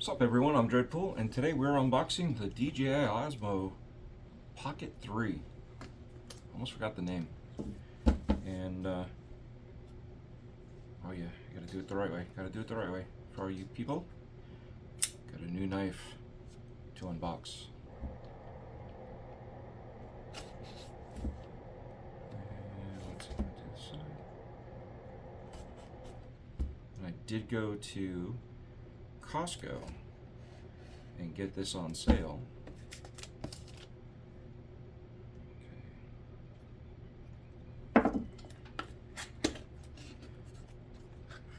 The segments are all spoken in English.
What's up everyone, I'm DREADPOOL, and today we're unboxing the DJI Pocket 3. Almost forgot the name. And, oh yeah, you gotta do it the right way. Gotta do it the right way. For all you people, got a new knife to unbox. And let's see, do this side. And I did go to Costco and get this on sale.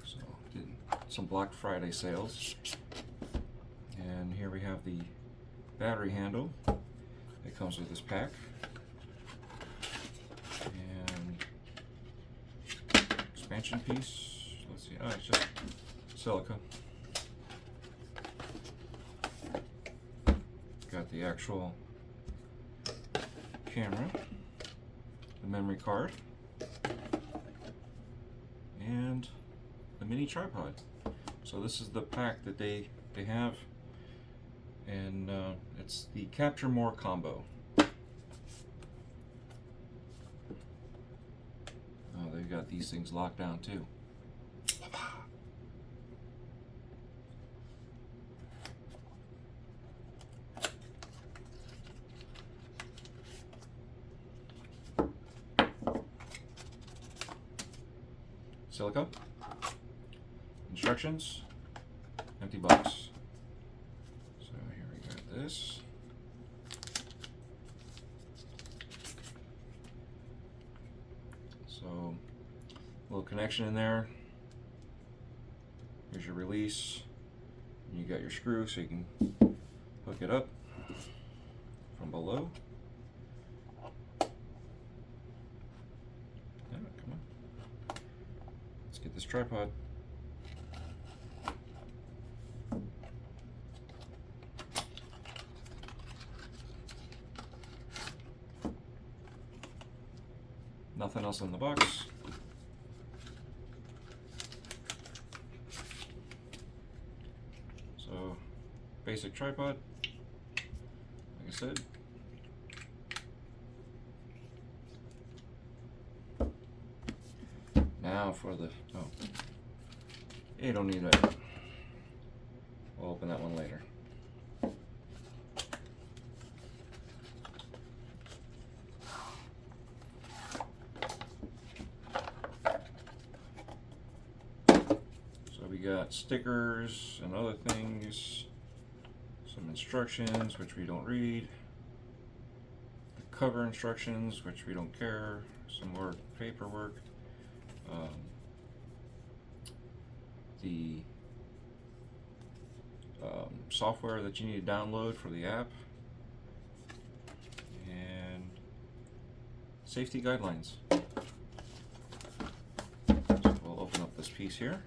So did some Black Friday sales, and here we have the battery handle that comes with this pack, and expansion piece. Let's see, it's just silica. Got the actual camera, the memory card, and the mini tripod. So this is the pack that they have, and it's the Capture More combo. Oh, they've got these things locked down too. Silica, instructions, empty box. So here we got this. So little connection in there. Here's your release. And you got your screw so you can hook it up from below. Get this tripod. Nothing else in the box. So, basic tripod, like I said. Now for the, oh, you don't need that. We'll open that one later. So we got stickers and other things, some instructions which we don't read, the cover instructions which we don't care, some more paperwork. The software that you need to download for the app, and safety guidelines. So we'll open up this piece here.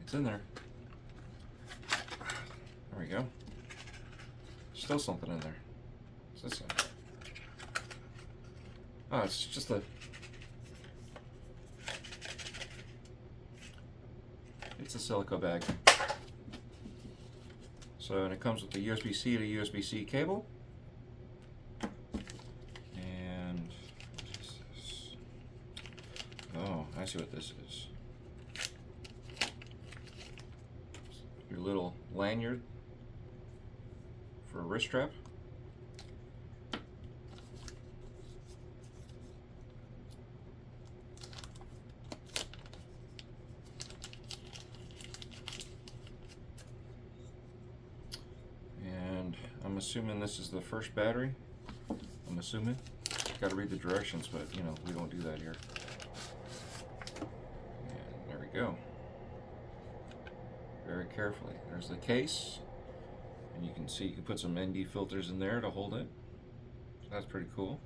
It's in there. There we go. Still something in there. What's this one? Oh, it's just it's a silica bag. So, and it comes with the USB-C to USB-C cable. And what is this? Oh, I see what this is. Your little lanyard for a wrist strap. And I'm assuming this is the first battery. I'm assuming. Got to read the directions, but you know, we don't do that here. And there we go. Very carefully. There's the case. And you can see you can put some ND filters in there to hold it. So that's pretty cool.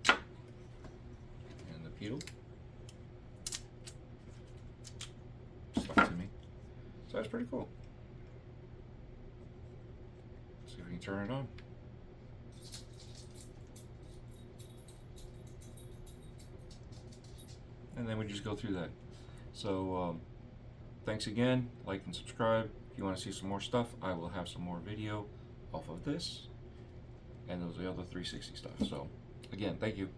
And the pedal. Stuck to me. So that's pretty cool. Let's see if we can turn it on. and then we just go through that. So thanks again, like and subscribe. If you want to see some more stuff, I will have some more video off of this and those are the other 360 stuff. So again, thank you.